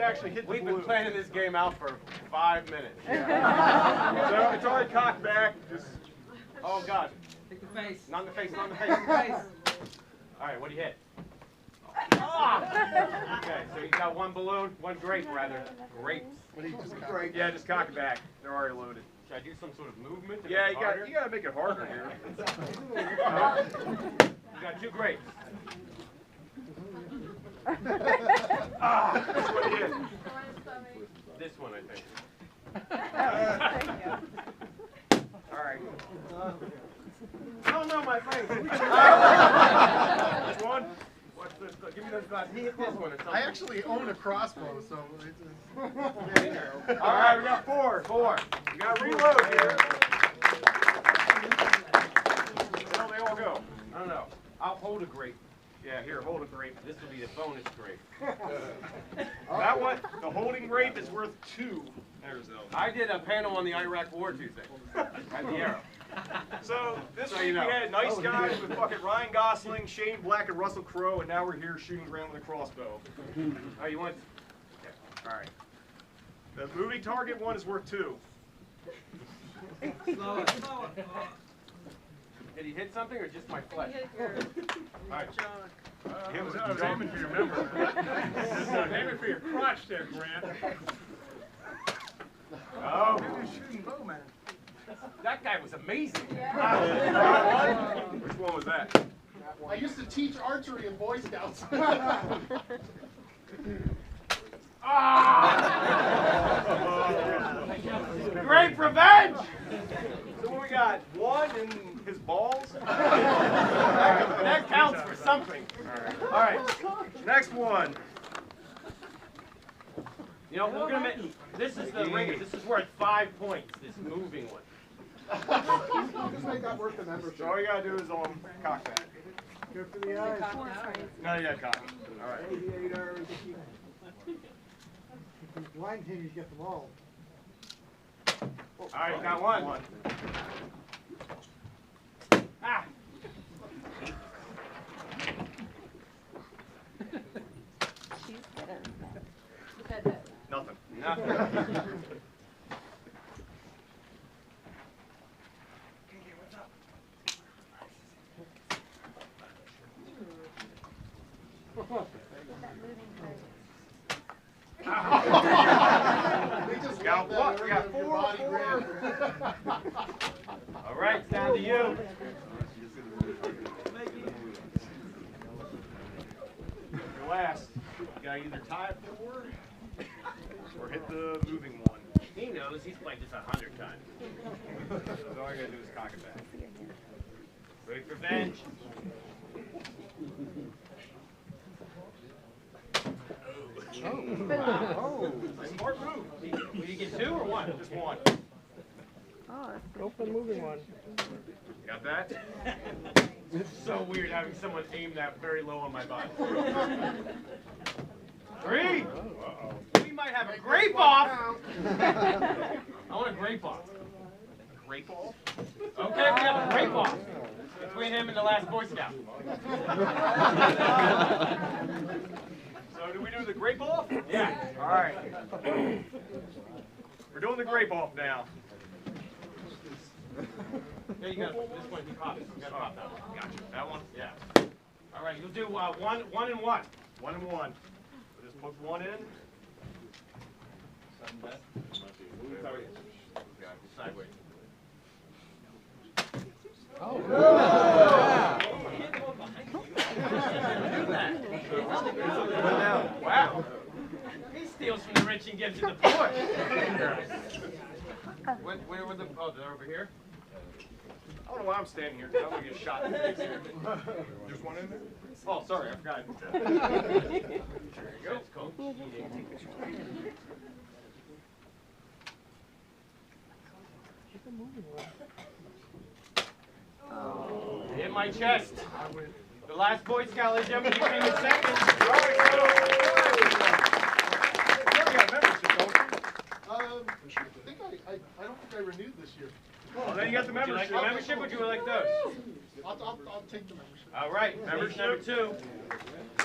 actually hit the We've blue. been planning this game out for 5 minutes. Yeah. So it's already cocked back. Just. Oh God. Take the face. Not in the face, not in the face. All right, what do you hit? Ah! Okay, so you got one balloon, one grape rather. Grapes. Yeah, just cock it back. They're already loaded. Should I do some sort of movement? to Yeah, make it you gotta make it harder here. You got 2 grapes. That's what it is. This one, I think. All right. No, no, my face. Which one? What's this? Give me those glasses. He hit this one or something. I actually own a crossbow, so it's All right, we got 4. 4. We got to reload here. Where they all go? I don't know. I'll hold a grape. Yeah, here, hold a grape. This will be the bonus grape. That one, the holding grape is worth 2. There's those. I did a panel on the Iraq War Tuesday at the Arrow. So this So week you know. we had nice guys with fucking Ryan Gosling, Shane Black, and Russell Crowe, and now we're here shooting around with a crossbow. Oh, you want? Okay. All right. The moving target one is worth 2. Slower, slower. Did he hit something or just my flesh? All right. I was aiming for your member. Aiming for your crotch there, Grant. Oh. Shooting bow, man. That guy was amazing. Which one was that? I used to teach archery in Boy Scouts. Great revenge! So what we got? 1 in his balls? That counts for something. All right. Next one. You know, we're gonna make. This is the ring. This is worth 5 points. This moving one. Just make that worth the membership. So all you gotta do is cock that. Good for the eyes. No, you gotta cock it. All right. Blind team, you get them all. All right, got one. Ah! Nothing. Nothing. Got what? We got 4. All right, it's down to you. Your last. You gotta either tie it 4 or hit the moving one. He knows. He's played this 100 times. So all you gotta do is cock it back. Great revenge. Oh, smart move. Will you get 2 or 1? Just 1. Go for the moving one. Got that? It's so weird having someone aim that very low on my body. 3. We might have a grape off. I want a grape off. Grape off? Okay, we have a grape off between him and the last Boy Scout. So do we do the grape off? Yeah. All right. We're doing the grape off now. There you go. This one, he pops. You gotta pop that one. Gotcha. That one? Yeah. All right, you'll do 1 and 1. 1 and 1. We'll just put 1 in. Sideways. Oh. Wow. He steals from the rich and gives to the poor. Where were the? Oh, they're over here. I don't know why I'm standing here, because I'm going to get shot in the face here. Just 1 in there? Oh, sorry, I forgot. There you go. That's cool. Hit my chest. The last Boy Scout legend came in second. I don't think I renewed this year. Well, then you got the Would you like membership. the membership or would you like those? I'll take the membership. All right, membership number 2.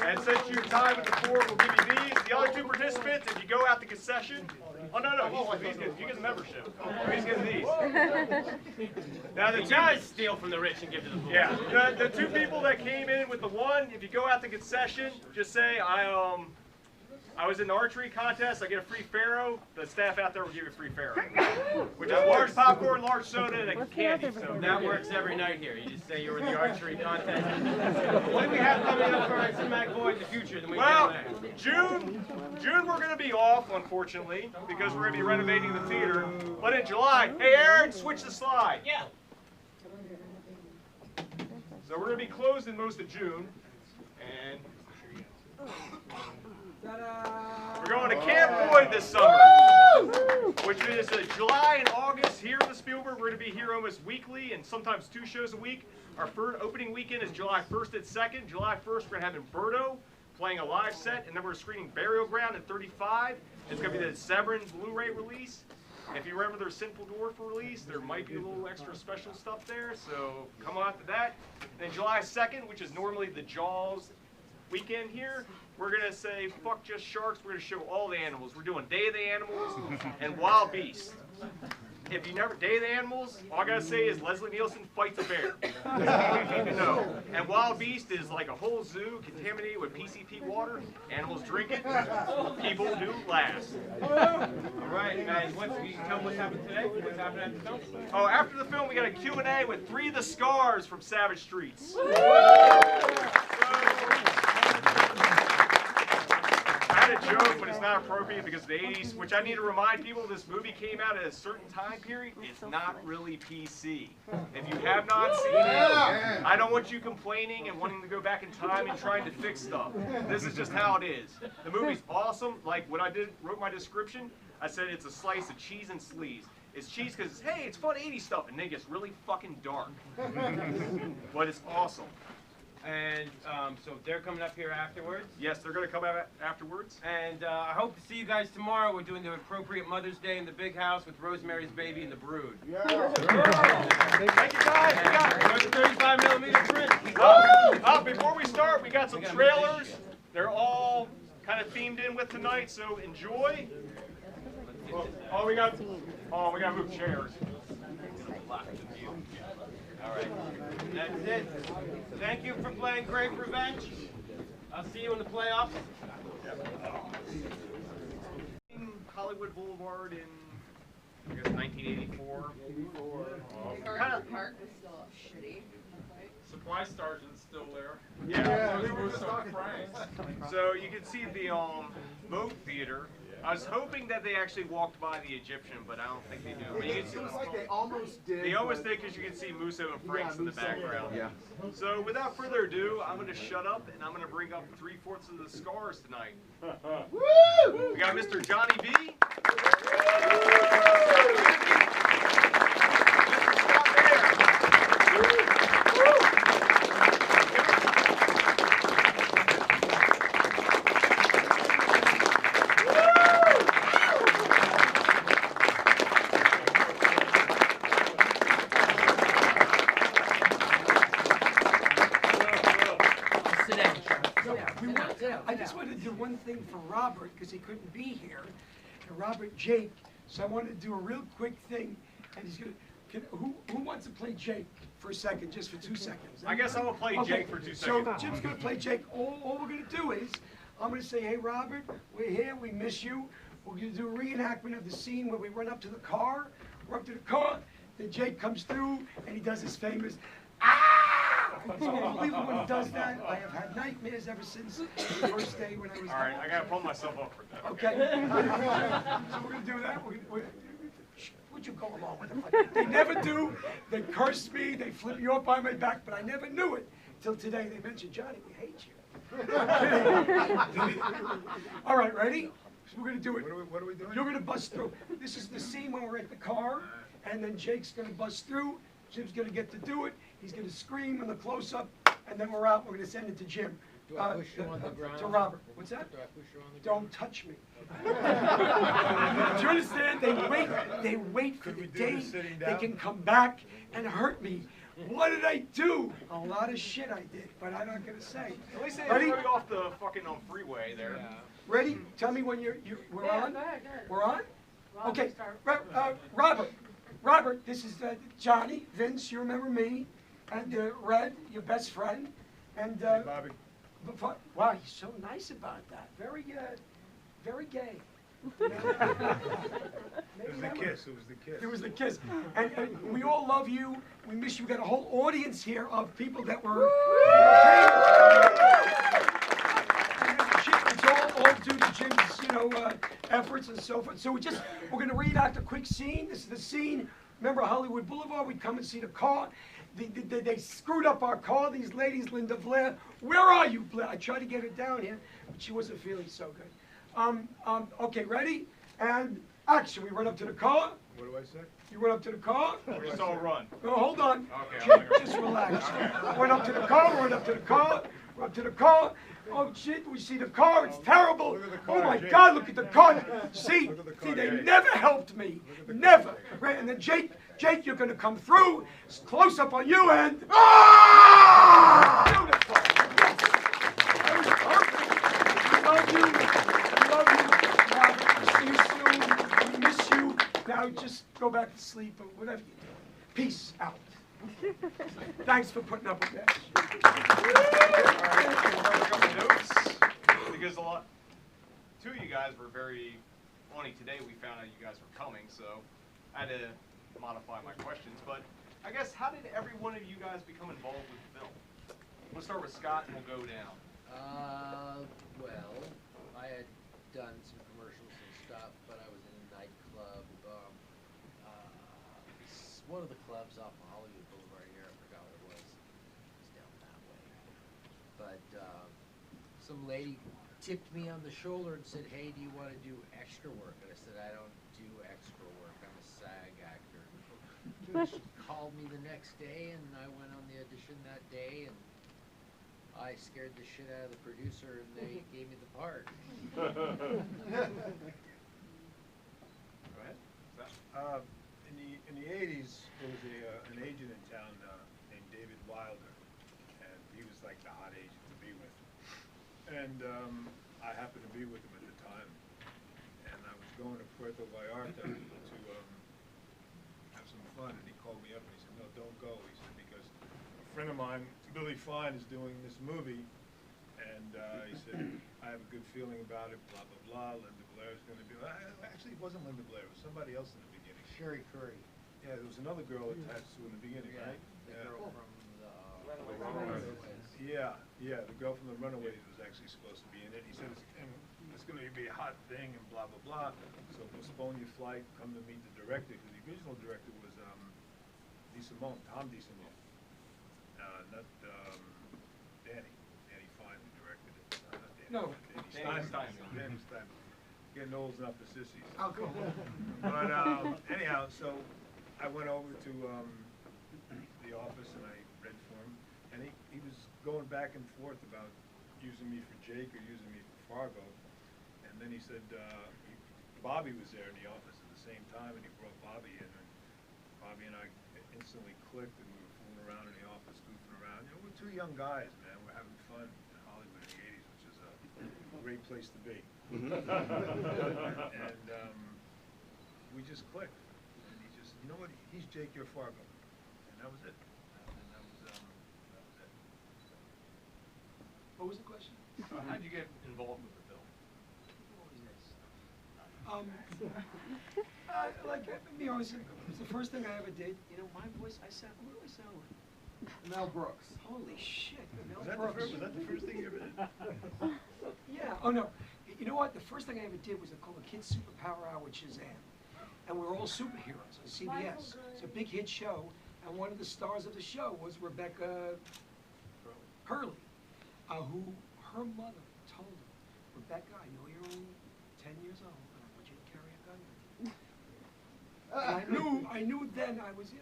And since you're tied with the 4, we'll give you these. The other 2 participants, if you go out the concession, oh no, he's getting the membership. He's getting these. Now He does steal from the rich and give to the poor. Yeah, the 2 people that came in with the 1, if you go out the concession, just say I was in the archery contest. I get a free Faro. The staff out there will give you a free Faro, which is large popcorn, large soda, and a candy. So That works every night here. You just say you were in the archery contest. What do we have coming up for our Cinematic Boy in the future? Well, June we're going to be off, unfortunately, because we're going to be renovating the theater. But in July, hey Aaron, switch the slide. Yeah. So we're going to be closed in most of June, and we're going to Camp Boyd this summer, which is July and August here in the Spielberg. We're going to be here almost weekly and sometimes 2 shows a week. Our first opening weekend is July 1st and 2nd. July 1st, we're going to have Umberto playing a live set, and then we're screening Burial Ground at 35. It's going to be the Severin Blu-ray release. If you remember their Sinful Dwarf release, there might be a little extra special stuff there, so come on to that. Then July 2nd, which is normally the Jaws weekend here, we're going to say, fuck just sharks, we're going to show all the animals. We're doing Day of the Animals and Wild Beast. If you never, Day of the Animals, all I got to say is Leslie Nielsen fights a bear. That's all you need to know. And Wild Beast is like a whole zoo contaminated with PCP water. Animals drink it, people do last. All right, and can you tell what's happening today? What's happening after the film? Oh, after the film, we got a Q&A with 3 of the Scars from Savage Streets. I had a joke, but it's not appropriate because of the 80s, which I need to remind people this movie came out at a certain time period. It's not really PC. If you have not seen it, I don't want you complaining and wanting to go back in time and trying to fix stuff. This is just how it is. The movie's awesome. Like when I wrote my description, I said it's a slice of cheese and sleaze. It's cheese because, hey, it's fun 80s stuff, and then it gets really fucking dark. But it's awesome. And so they're coming up here afterwards. Yes, they're going to come out afterwards. And I hope to see you guys tomorrow. We're doing the appropriate Mother's Day in the big house with Rosemary's Baby and the Brood. Yeah. Thank you guys. We got 35mm print. Before we start, we got some trailers. They're all kind of themed in with tonight, so enjoy. We got to move chairs. All right. That's it. Thank you for playing Great Revenge. I'll see you in the playoffs. Hollywood Boulevard in, I guess, 1984. Park was still shitty. Supply Sergeant's still there. Yeah. We were just talking Franks. So you can see the Moat Theater. I was hoping that they actually walked by the Egyptian, but I don't think they do. But you can see, It looks like they almost did. they almost did because you can see Musso and Franks in the background. Yeah. So without further ado, I'm going to shut up and I'm going to bring up 3/4 of the Scars tonight. Woo! We got Mr. Johnny B. Mr. Scott Bear. I just wanted to do one thing for Robert because he couldn't be here. And Robert Jake, so I wanted to do a real quick thing. And he's gonna. Who wants to play Jake for a second, just for 2 seconds? I guess I'm going to play Jake for 2 seconds. So Jim's going to play Jake. All we're going to do is, I'm going to say, hey, Robert, we're here. We miss you. We're going to do a reenactment of the scene where we run up to the car. We're up to the car. Then Jake comes through, and he does his famous, ah! It's unbelievable when he does that. I have had nightmares ever since the first day when I was. All right, I got to pull myself up for that. Okay. So we're going to do that. Would you go along with it? They never do. They curse me. They flip you up on my back, but I never knew it till today. They mentioned, Johnny, we hate you. All right, ready? So we're going to do it. What are we doing? You're going to bust through. This is the scene when we're at the car, and then Jake's going to bust through. Jim's going to get to do it. He's going to scream in the close-up, and then we're out. We're going to send it to Jim. Do I push you on the ground? To Robert. What's that? Do I push you on the Don't touch me. Do you understand? They wait for the day they can come back and hurt me What did I do? A lot of shit I did, but I'm not gonna say. At least they Ready? didn't throw you off the fucking freeway there. Ready? Tell me when we're on. Go ahead, go ahead. We're on? Robert, Okay, start. Robert, this is Johnny, Vince, you remember me, and Red, your best friend, and Bobby. wow, he's so nice about that. Very gay. It was the kiss, it was the kiss. It was the kiss. And we all love you. We miss you. We got a whole audience here of people that were it's all due to Jim's, efforts and so forth. So we're gonna reenact a quick scene. This is the scene. Remember Hollywood Boulevard? We'd come and see the car. They screwed up our car. These ladies, Linda Blair. Where are you, Blair? I tried to get her down here, but she wasn't feeling so good. Okay, ready? And action. We run up to the car. What do I say? You run up to the car. We just all run. No, hold on. Okay, Just relax. Went up to the car, went up to the car, went up to the car. Oh shit, we see the car, it's terrible. Look at the car, Oh my Jake. God, look at the car. See, Look at the car, they Jake. never helped me. Never. Right, and then Jake, you're gonna come through. It's close up on you and beautiful. Yes. That was perfect. We love you. Robert. We'll see you soon. We miss you. Now just go back to sleep or whatever you do. Peace out. Thanks for putting up with that. Notes, because two of you guys were very funny today. We found out you guys were coming, so I had to modify my questions. But I guess, how did every one of you guys become involved with film? We'll start with Scott and we'll go down. Well, I had done some commercials and stuff, but I was in a nightclub. One of the clubs off of Hollywood Boulevard here, I forgot what it was. It's down that way. But some lady tipped me on the shoulder and said, "Hey, do you want to do extra work?" And I said, "I don't do extra work. I'm a SAG actor." She called me the next day, and I went on the audition that day, and I scared the shit out of the producer, and they gave me the part. Go ahead. Scott. In the 80s, there was an agent in town named David Wilder, and he was like the hot agent to be with. And I happened to be with him at the time, and I was going to Puerto Vallarta to have some fun, and he called me up and he said, "No, don't go." He said, "Because a friend of mine, Billy Fine, is doing this movie, and he said, I have a good feeling about it, blah, blah, blah. Linda Blair is going to be..." Actually, it wasn't Linda Blair, it was somebody else in the beginning. Sherry Curry. Yeah, there was another girl attached to in the beginning, right? The Yeah. girl from the Runaways. Yeah, the girl from the Runaways was actually supposed to be in it. He said, it's going to be a hot thing and blah, blah, blah. So postpone your flight, come to meet the director, because the original director was Tom DeSimone. Not Danny. Danny Fine, who directed it. Not Danny. No. Danny Steinman. Danny Steinman. Getting old enough for sissies. Alcohol. But anyhow, so I went over to the office and I read for him, and he was going back and forth about using me for Jake or using me for Fargo, and then he said Bobby was there in the office at the same time, and he brought Bobby in, and Bobby and I instantly clicked, and we were fooling around in the office, goofing around. You know, we're two young guys, man. We're having fun in Hollywood in the 80s, which is a great place to be. And we just clicked, and he just, you know what, he's Jake, you're Fargo, and that was it. And that was it. What was the question? How did you get involved with the film? Like, be honest, it was the first thing I ever did. You know, my voice, what do I sound like? Mel Brooks. Holy shit, Mel Was that Brooks. the first thing you ever did? Yeah, oh no. You know what? The first thing I ever did was called a Kids Superpower Hour with Shazam. And we were all superheroes on CBS. It's a big hit show, and one of the stars of the show was Rebecca Hurley, who her mother told her, "Rebecca, I know you're only 10 years old, but I want you to carry a gun with you." And I knew then I was,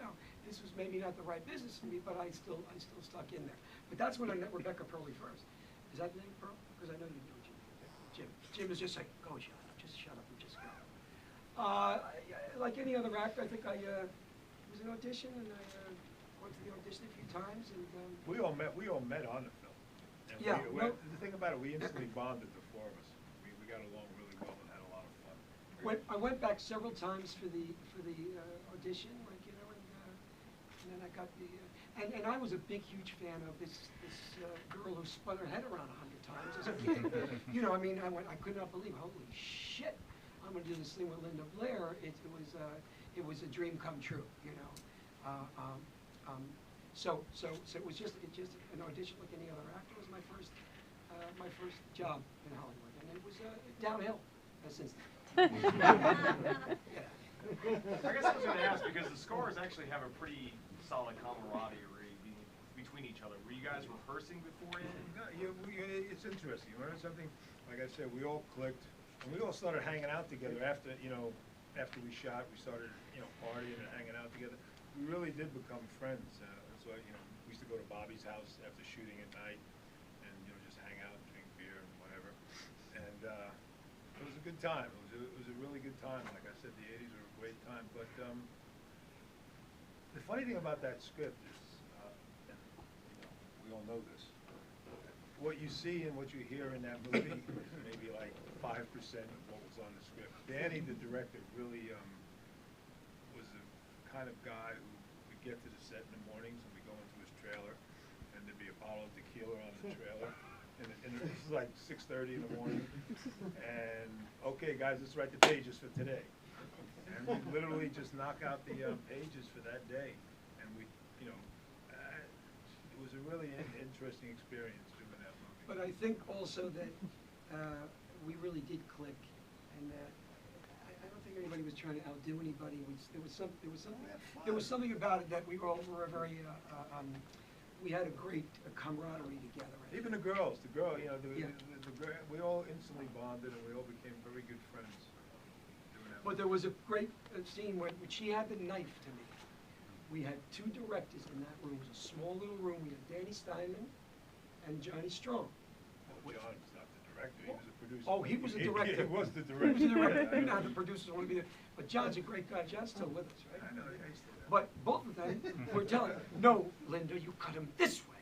this was maybe not the right business for me, but I still stuck in there. But that's when I met Rebecca Hurley first. Is that the name, Pearl? Because I know you know Jim. Jim is just like, "Go, shut up, just shut up and just go." Like any other actor, I think it was an audition, and went to the audition a few times, and We all met on the film. And Yeah, well- the thing about it, we instantly bonded, the four of us. We got along really well and had a lot of fun. I went back several times for the audition, like, you know, and then I got the, and I was a big, huge fan of this girl who spun her head around 100 times as a kid. You know, I mean, I could not believe, holy shit, I'm gonna do this thing with Linda Blair. It was a dream come true, you know. So it was just an audition like any other actor. It was my first job in Hollywood, and it was downhill since then. Yeah. I guess I was going to ask, because the Scars actually have a pretty solid camaraderie between each other. Were you guys rehearsing beforehand? No, it's interesting. You learn something. Like I said, we all clicked, and we all started hanging out together after we shot. We started, partying and hanging out together. We really did become friends. So we used to go to Bobby's house after shooting at night, and just hang out, drink beer, and whatever. And it was a good time. It was a really good time. Like I said, the '80s were a great time. But the funny thing about that script is, and, we all know this. What you see and what you hear in that movie is maybe like 5% of what was on the script. Danny, the director, really was the kind of guy who would get to the set in the mornings and we go into his trailer, and there'd be a bottle of tequila on the trailer. And this is like 6:30 in the morning, and okay, guys, let's write the pages for today. And we literally just knock out the pages for that day, and it was a really interesting experience doing that movie. But I think also that we really did click, and I don't think anybody was trying to outdo anybody. There was something about it that we were very. We had a great camaraderie together. Even the girls, we all instantly bonded, and we all became very good friends doing that. But there was a great scene when she had the knife to me. We had two directors in that room. It was a small little room. We had Danny Steinman and Johnny Strong. John was not the director, he was a producer. Oh, he was the director. He was the He director. was the director. You know how the producers want to be there. But John's a great guy. John's still with us, right? I know, I used to know. But both of them were telling, no, Linda, you cut him this way.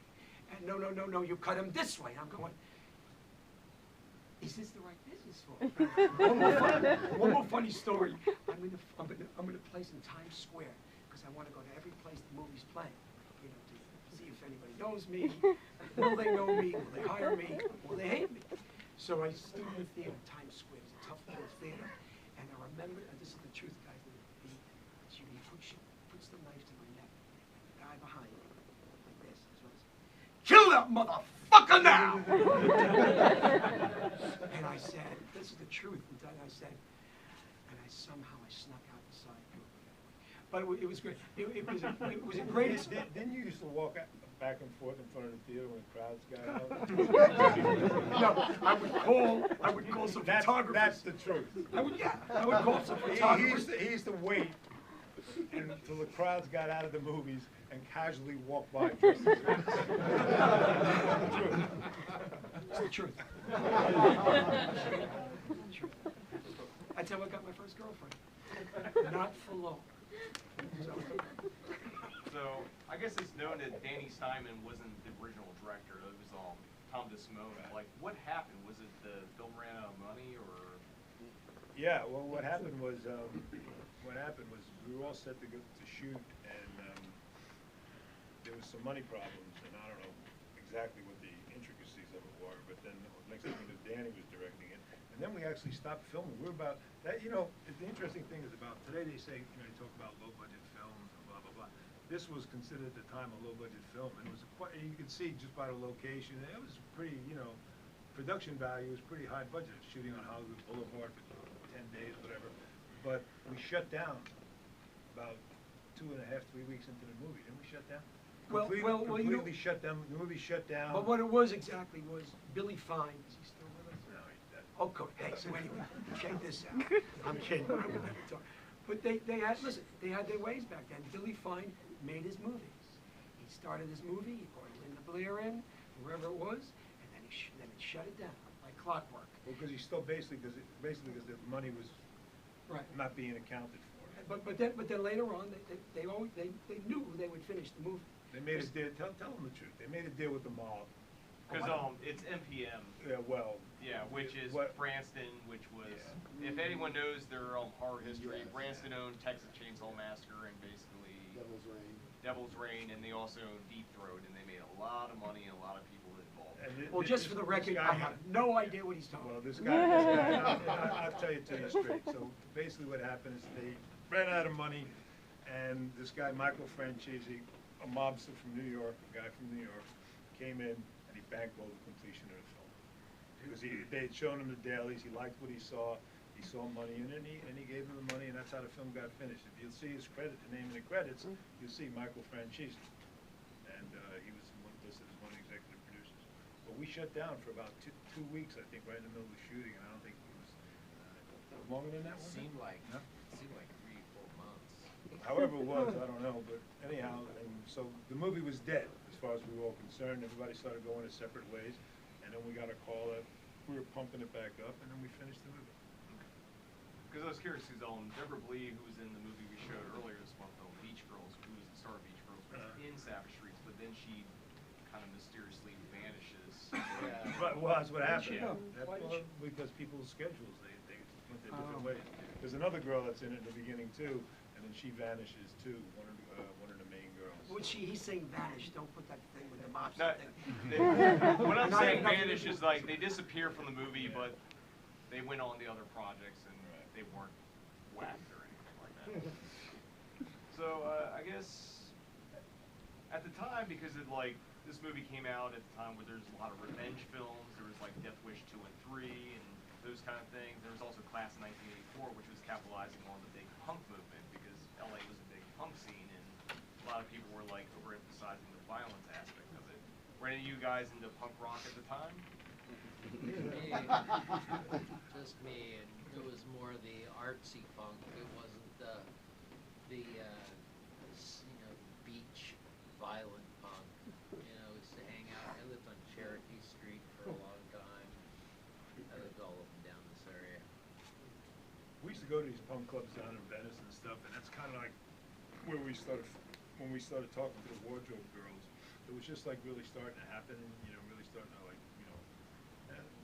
And no, you cut him this way. And I'm going, is this the right business for him? One more funny story. I'm gonna place in Times Square because I want to go to every place the movie's playing, to see if anybody knows me. Will they know me? Will they hire me? Will they hate me? So I stood in the theater, Times Square. It's a tough little theater, and I remember, and this is the truth, guys. He puts the knife to my neck, and the guy behind me, like this, kill that motherfucker now! And I said, this is the truth. And I said, and I snuck out the side door. But it was great. It was a great experience. Didn't you used to walk back and forth in front of the theater when the crowds got out? No, I would call some photographers. That's the truth. I would call some photographers. He used to wait until the crowds got out of the movies and casually walk by. Just as It's the truth. That's how I got my first girlfriend. Not for long. So, I guess it's known that Danny Steinman wasn't the original director. It was Tom DeSimone. Like, what happened? Was it the film ran out of money, or? Yeah. Well, what happened was we were all set to go to shoot, and there was some money problems, and I don't know exactly what the intricacies of it were. But then the next thing we knew, Danny was directing it, and then we actually stopped filming. We were about that. The interesting thing is about today. They say they talk about low budget films and blah blah blah. This was considered at the time a low budget film, and it was you could see just by the location, it was pretty, production value was pretty high budget. Shooting on Hollywood Boulevard for 10 days, whatever. But we shut down about 2.5, 3 weeks into the movie. Didn't we shut down? Completely shut down. The movie shut down. But what it was exactly was Billy Fine. Is he still with us? No, he's dead. Oh, good. Hey, so anyway, check this out. I'm kidding. But they had their ways back then. Billy Fine made his movies. He started his movie, he brought Linda Blair in, whoever it was, and then he shut it down like clockwork. Well, because he still basically because the money was Right. not being accounted for. but then later on, they knew they would finish the movie. They made a deal, tell them the truth, they made a deal with the mall. Because it's MPM. Yeah, well. Yeah, which is what- Branston, which was, if anyone knows their horror history, Branston owned Texas Chainsaw Massacre and basically Devil's Reign, and they also owned Deep Throat, and they made a lot of money and a lot of people involved. And Well, just for the record, I have no idea what he's talking Well, about. this guy, I'll tell you to you straight. So basically what happened is they ran out of money, and this guy, Michael Francesi, a mobster from New York, a guy from New York, came in and he bankrolled the completion of the film. Because they had shown him the dailies, he liked what he saw money in it, and he gave him the money, and that's how the film got finished. If you'll see his credit, the name in the credits, you'll see Michael Francesi. And he was listed as one of the executive producers. But we shut down for about two weeks, I think, right in the middle of the shooting, and I don't think it was longer than that. Seemed like No? 3-4 months. However it was, I don't know, but anyhow, and so the movie was dead, as far as we were all concerned. Everybody started going their separate ways, and then we got a call that we were pumping it back up, and then we finished the movie. Because I was curious, because Deborah Blee, who was in the movie we showed earlier this month, Beach Girls, who was the star of Beach Girls, was in Savage Streets, but then she kind of mysteriously vanishes. But, well, that's what happened. Yeah. That's because people's schedules, they went their different ways. There's another girl that's in it in the beginning too, and then she vanishes too, one of the main girls. He's saying vanish, don't put that thing with the mobster No, thing. what I'm saying, vanish is like they disappear from the movie, but they went on to other projects and they weren't whacked or anything like that. So I guess at the time, because this movie came out at the time where there's a lot of revenge films, there was like Death Wish 2 and 3 and those kind of things. There was also Class of 1984, which was capitalizing on the big punk movement because LA was a big punk scene and a lot of people were like overemphasizing the violence aspect of it. Were any of you guys into punk rock at the time? Me, just me, and it was more the artsy punk. It wasn't the beach violent punk. Used to hang out. I lived on Cherokee Street for a long time. I lived all up and down this area. We used to go to these punk clubs down in Venice and stuff, and that's kind of like where we started, when we started talking to the wardrobe girls. It was just like really starting to happen, really starting to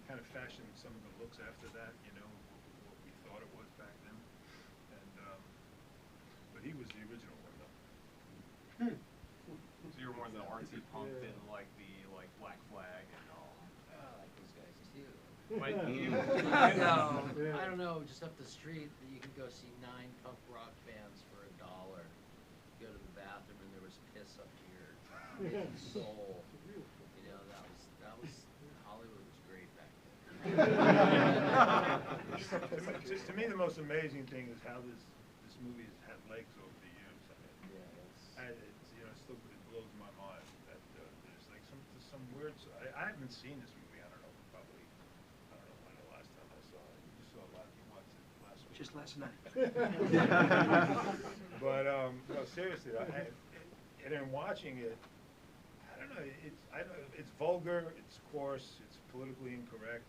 kind of fashion some of the looks after that, what we thought it was back then. And, but he was the original one though. So you were more the artsy punk than like the Black Flag and all. I like those guys too. But you, No, I don't know. Just up the street, you could go see 9 punk rock bands for $1. Go to the bathroom and there was piss up to your soul. That was Hollywood was great back then. To me, the most amazing thing is how this movie has had legs over the years. I mean, it blows my mind that there's like some weird. I haven't seen this movie. I don't know when the last time I saw it. You saw a lot. You watched it last week. Just last night. But no, seriously, and in watching it, I don't know. It's vulgar. It's coarse. It's politically incorrect.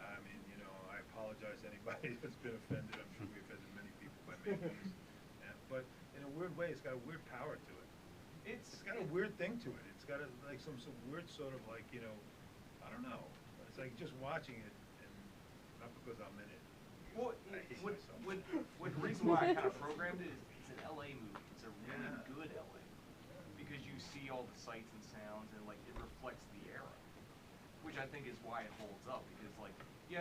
I mean, I apologize to anybody that's been offended. I'm sure we've offended many people by making this. But in a weird way, it's got a weird power to it. It's got a weird thing to it. It's got some weird sort of I don't know. It's like just watching it, and not because I'm in it. well, what the reason why I kind of programmed it is it's an LA movie. It's a really good LA because you see all the sights and sounds and it reflects the era, which I think is why it holds up because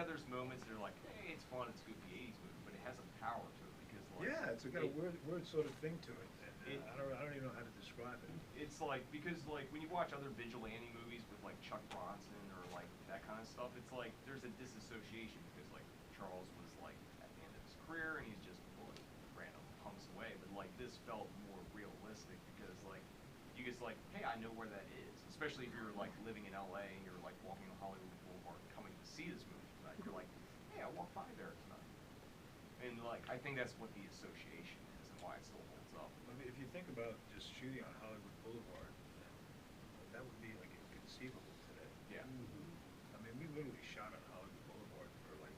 there's moments that are like, hey, it's fun, it's a good 80s movie, but it has a power to it because it's got a weird sort of thing to it. And I don't even know how to describe it. It's because when you watch other vigilante movies with Chuck Bronson or that kind of stuff, it's there's a disassociation because Charles was at the end of his career and he's just pulling random punks away, but this felt more realistic because you just hey, I know where that is, especially if you're living in LA and you're walking on Hollywood Boulevard coming to see this movie tonight. You're hey, I walked by there tonight, and I think that's what the association is and why it still holds up. I mean, if you think about just shooting on Hollywood Boulevard, that would be inconceivable today. Yeah. I mean, we literally shot on Hollywood Boulevard for 10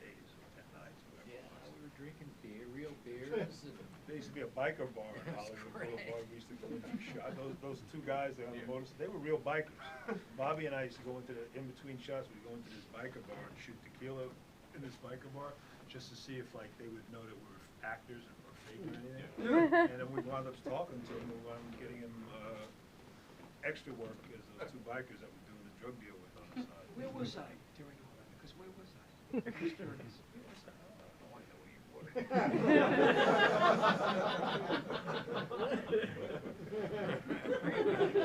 days or 10 nights, whatever it was. We were drinking real beers, and There used to be a biker bar on Hollywood Boulevard. We used to go into shot. Those two guys that on the motorcycle, they were real bikers. Bobby and I used to go into the in between shots. We'd go into this biker bar and shoot tequila in this biker bar just to see if like they would know that we were actors or fake or anything. And then we wound up talking to him. We wound up getting him extra work as those two bikers that were doing the drug deal with on the side. Where was I during all that? Because where was I? I'm just curious. Where was I? Oh, I know where you were.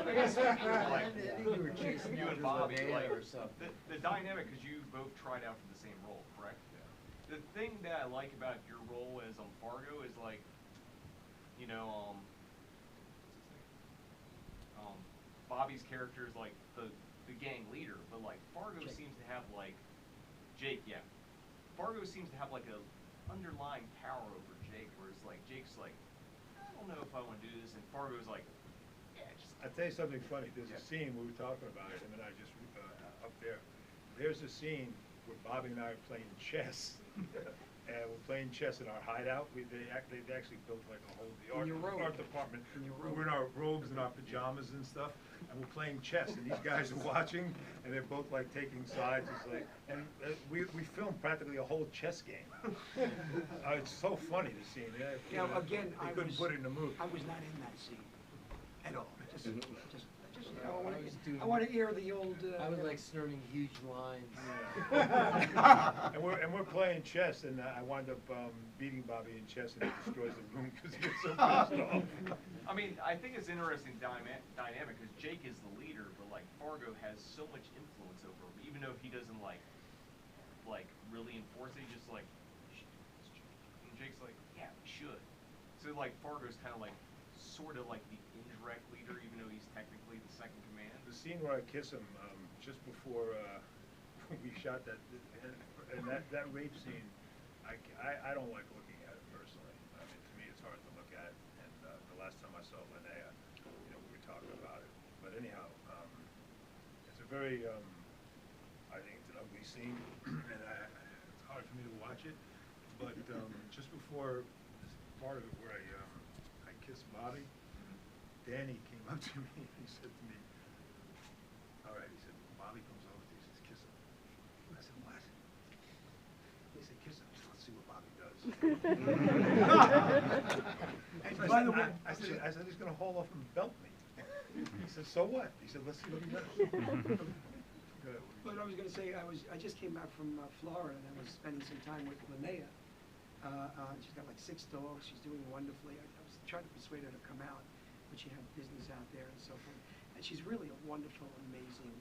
I guess I think you were chasing you and after Bobby, Linnea like or something. the dynamic, because you both tried out for the same role, correct? The thing that I like about your role as Fargo is like, you know, Bobby's character is like the gang leader, but like Fargo seems to have like Jake, yeah. Fargo seems to have like a underlying power over Jake, whereas like Jake's like, I don't know if I want to do this, and Fargo's like, yeah, just. I'll tell you something funny. There's a scene we were talking about it, him and I just up there. There's a scene where Bobby and I are playing chess. And we're playing chess in our hideout. They actually built like a whole art department. We're in our robes and our pajamas and stuff, and we're playing chess. And these guys are watching, and they're both like taking sides. It's like, and we filmed practically a whole chess game. It's so funny the scene. Now, again, they couldn't put it in the movie. I was not in that scene at all. Just you know, I I want to hear the old. I was like snorting huge lines. And we're playing chess, and I wind up beating Bobby in chess, and he destroys the room because he gets so pissed off. I mean, I think it's interesting dynamic because Jake is the leader, but like Fargo has so much influence over him, even though he doesn't like really enforce it. He just like, and Jake's like, yeah, we should. So like Fargo's kind of like sort of like the indirect leader, even though he's technically the second command. The scene where I kiss him just before we shot that, and that rape scene, I don't like looking at it personally. I mean, to me, it's hard to look at. And the last time I saw Linnea, we were talking about it. But anyhow, it's a very, I think it's an ugly scene, and it's hard for me to watch it. But just before this part of it where I kissed Bobby, Danny came up to me and he said to me, all right, he said, Bobby comes over to you, he says, kiss him. I said, what? He said, kiss him, let's see what Bobby does. And by the way, I said, he's going to haul off and belt me. He said, so what? He said, let's see what he does. Good. But I was going to say, I just came back from Florida, and I was spending some time with Linnea. She's got like 6 dogs. She's doing wonderfully. I was trying to persuade her to come out, but she had business out there and so forth. And she's really a wonderful, amazing,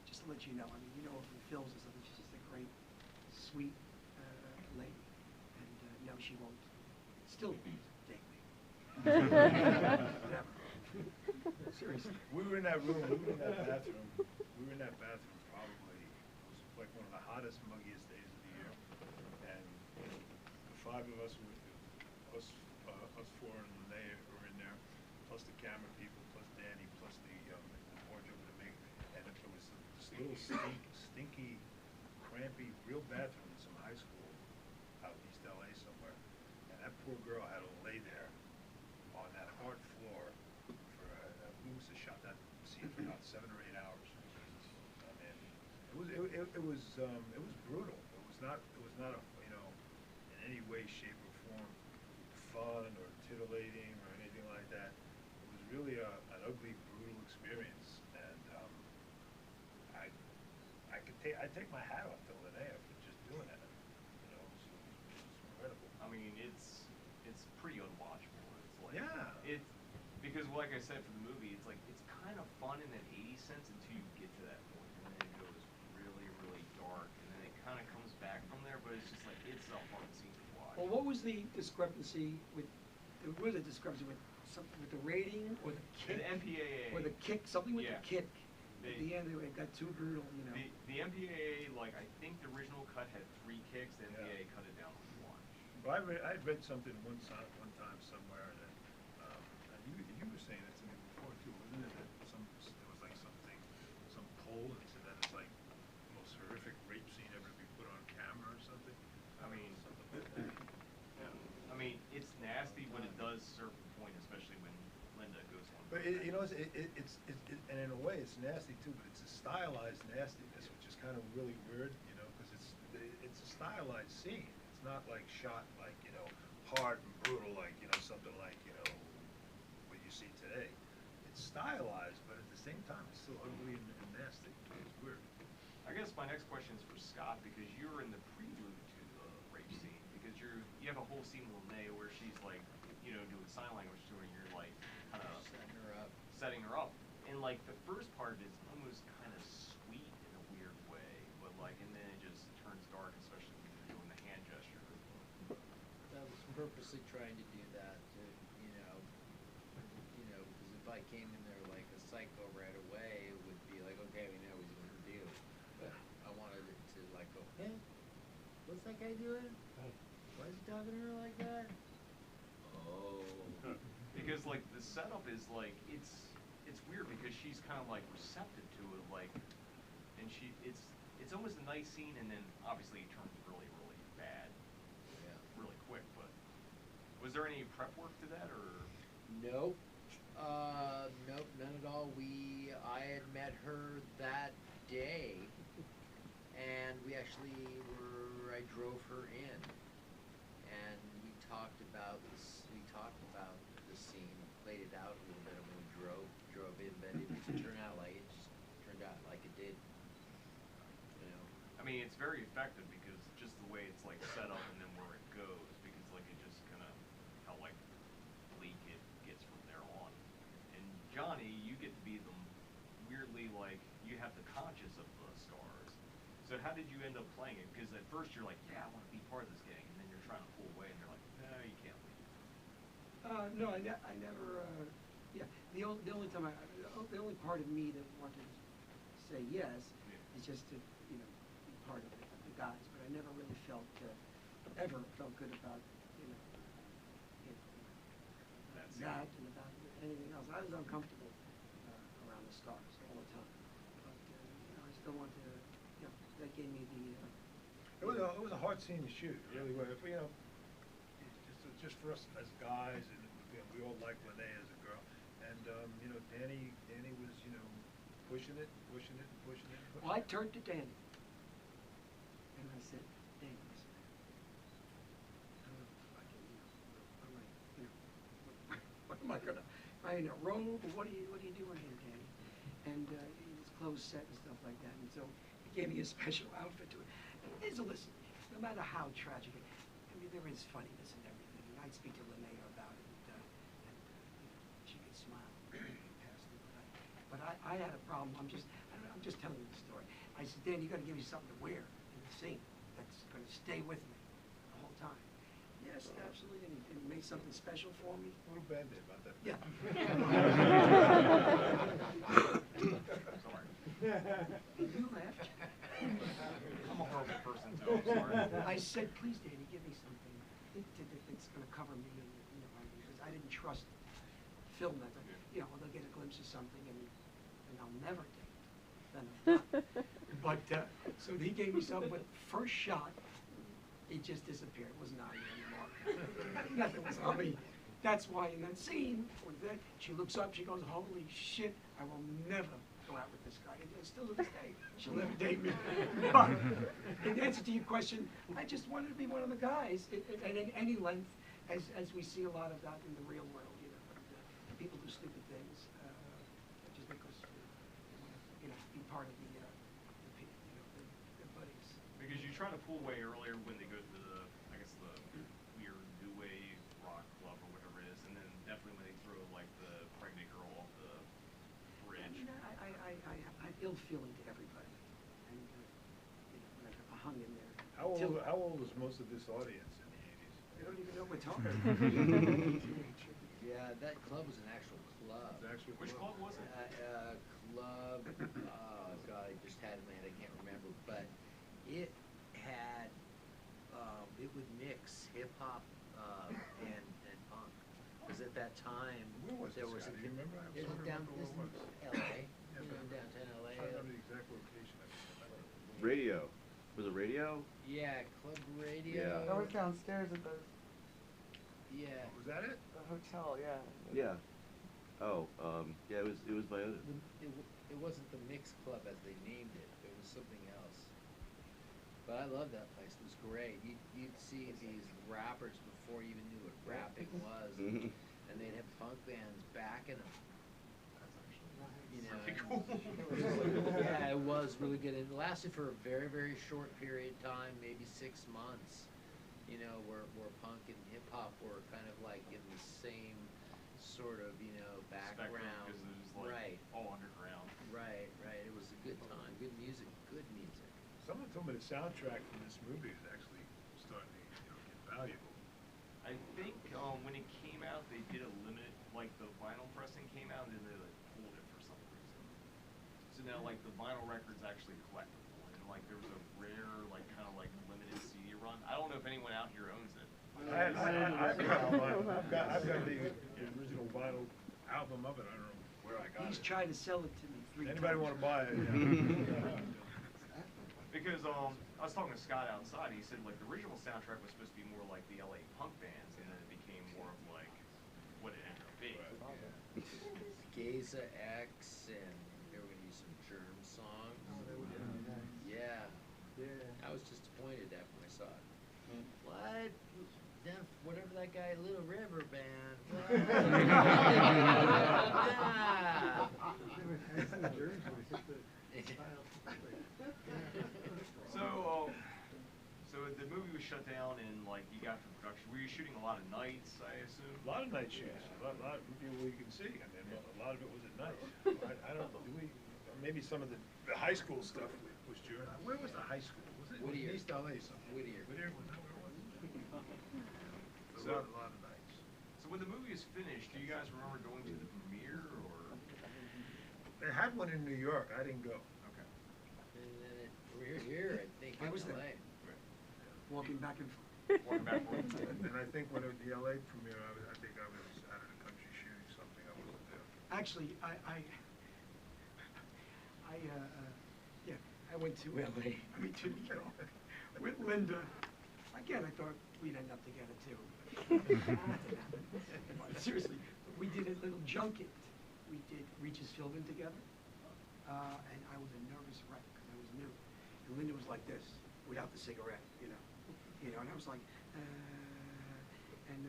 just to let you know, I mean, you know her from films and something, she's just a great, sweet lady. And no, she won't still date me. Never. Seriously. We were in that room, we were in that bathroom probably, it was like one of the hottest, muggiest days of the year. And the 5 of us were, us 4 and Linnea were in there, plus the camera people, plus Danny, plus the wardrobe to make. And it was this little stinky, crampy, real bathroom in some high school out in East LA somewhere. And that poor girl had to lay there on that hard floor for, we must have shot that scene for about 7 or 8 hours. I mean, it was brutal. It was not a, in any way, shape, or form fun or titillating or anything like that. It was really an ugly, brutal experience, and I take my hat off to Linnea for just doing it. It was incredible. I mean, it's pretty unwatchable. It's like, yeah. Because like I said for the movie, it's like it's kind of fun in an 80s sense until you get to that point, and then it goes really, really dark, and then it kind of comes back from there. But it's just like it's a fun scene to watch. Well, what was the discrepancy with, there was a discrepancy with something with the rating or the kick? The MPAA. Or the kick, something with the kick. At They- the end, it got too brutal, The MPAA, like I think the original cut had 3 kicks. The MPAA cut it down to 1. Well, I'd read something one time somewhere that, and you were saying it to me before too, wasn't it? That there was like something, some poll that said that it's like the most horrific rape scene ever to be put on camera or something. I mean, it's nasty, but it does But you know, and in a way, it's nasty too. But it's a stylized nastiness, which is kind of really weird, you know, because it's a stylized scene. It's not like shot like, you know, hard and brutal, like, you know, something like, you know, what you see today. It's stylized, but at the same time, it's still ugly and nasty. It's weird. I guess my next question is for Scott, because you're in the prelude to the rape scene, because you have a whole scene with Linnea where she's like, you know, doing sign language to her, and you're like, kind of setting her up. And like the first part is almost kind of sweet in a weird way, but like, and then it just turns dark, especially when you're doing the hand gesture. I was purposely trying to do that to, you know, because if I came in there like a psycho right away, it would be like, okay, we know what he's going to do. But I wanted it to like go, hey, what's that guy doing? Why is he talking to her like that? Oh. Because like the setup is like, it's weird because she's kind of like receptive to it, like, and it's almost a nice scene, and then obviously it turns really, really bad, really quick. But was there any prep work to that, or? Nope. Nope, none at all. I had met her that day, and I drove her in, and we talked about the scene, played it out a little bit, and we drove in, but it didn't turn out like it just turned out like it did. You know. I mean, it's very effective because just the way it's like set up and then where it goes, because like it just kind of how like bleak it gets from there on. And Johnny, you get to be the weirdly like you have the conscience of the stars. So how did you end up playing it? Because at first you're like, yeah, I want to be part of this gang, and then you're trying to pull away, and you're like, no, you can't leave. No, I never. Yeah, the only time the only part of me that wanted to say yes is just to, you know, be part of the guys. But I never really ever felt good about, you know that and about anything else. I was uncomfortable around the stars all the time. But you know, I still want to. You know, that gave me the. It was a hard scene to shoot. It really was. You know, just for us as guys, and you know, we all liked Linnea as a girl, and you know, Danny was, you know, pushing it. Well, I turned to Danny, and I said, Danny, listen, I don't know if I can, what am I gonna? Am I in a robe, or what are you doing here, Danny? And his clothes set and stuff like that, and so he gave me a special outfit to it. And listen, no matter how tragic it, I mean, there is funniness in everything. And I'd speak to Linnea about it, and you know, she could smile past it. But I had a problem. I'm just telling you the story. I said, Dan, you got to give me something to wear in the scene that's going to stay with me the whole time. Yes, absolutely. And he made something special for me. A little Band-Aid about that. Yeah. Sorry. You laughed. I'm a horrible person too. I'm sorry. I said, please, Danny, give me something that's going to cover me, and you know, because I didn't trust film that. You know, they'll get a glimpse of something, and I'll never date. Then I'm not. But so he gave me something. But first shot, it just disappeared. It was not here anymore. Nothing was on me. That's why in that scene, she looks up, she goes, "Holy shit! I will never go out with this guy." And still to this day, she'll never date me. But in answer to your question, I just wanted to be one of the guys at any length, as we see a lot of that in the real world. You know, people do stupid things just because they want to, you know, be part of the buddies. Because you try to pull away earlier when they go to the, I guess the weird new wave rock club or whatever it is, and then definitely when they throw like the pregnant girl off the bridge. I mean, I ill feeling to everybody, and you know, when I hung in there. How old was most of this audience in the 80s? They don't even know we're talking. Yeah, that club was an actual club. Which club was it? Club, oh God, I just had it in my head, I can't remember, but it had, it would mix hip-hop and punk. Because at that time, Where was there this was guy? a... Do you remember? I It was don't down, remember this where it is was. LA, you know, downtown LA. I don't remember the exact location. Radio. Was it radio? Yeah, Club Radio. Yeah. That was downstairs at the Yeah. Was that it? hotel, yeah. Yeah. Oh, yeah, it was my other. It wasn't the Mix Club as they named it. It was something else. But I love that place. It was great. You'd see these rappers before you even knew what rapping was, and they'd have punk bands backing them. You know, Pretty cool. yeah, it was really good. It lasted for a very, very short period of time, maybe 6 months. You know, where punk and hip hop were kind of like in the same sort of, you know, background. Because it was like Right. all underground. Right. It was a good time, good music. Someone told me the soundtrack from this movie is actually starting to, get valuable. I think when it came out, they did a limited, like the vinyl pressing came out, and then they like pulled it for some reason. So now like the vinyl record's actually collectible, and like there was a rare, like kind of like limited CD run. I don't know if anyone out here owns it. I've got the original vinyl album of it. I don't know where I got He's it. tried to sell it to me 3 times. Anybody want to buy it? Yeah. Because I was talking to Scott outside, he said like the original soundtrack was supposed to be more like the LA punk bands, and then it became more of like what it ended up being. Geza X, and they were going to use some Germ songs. Yeah. I was disappointed after I saw it. What? Whatever that guy, Little River Band. What? So the movie was shut down, and like you got for production. Were you shooting a lot of nights, I assume? A lot of night shoots. A lot of people you can see. I mean, a lot of it was at night. I don't know. Maybe some of the high school stuff was during. Where was the high school? Was it Whittier. East LA? Something. Whittier. Whittier. Was that where it was? So- A lot of nights. So when the movie is finished, do you guys remember going to the premiere or? They had one in New York. I didn't go. Okay. And then we're here, I think, I in was there. LA. Walking back and forth. Walking back forth. And I think when it was the LA premiere, I think I was out of the country shooting something. I wasn't there. Actually, I went to LA, to New York, with Linda. Again, I thought we'd end up together too. But seriously, we did a little junket. We did Regis Philbin together, and I was a nervous wreck because I was new. And Linda was like this, without the cigarette, and I was like, and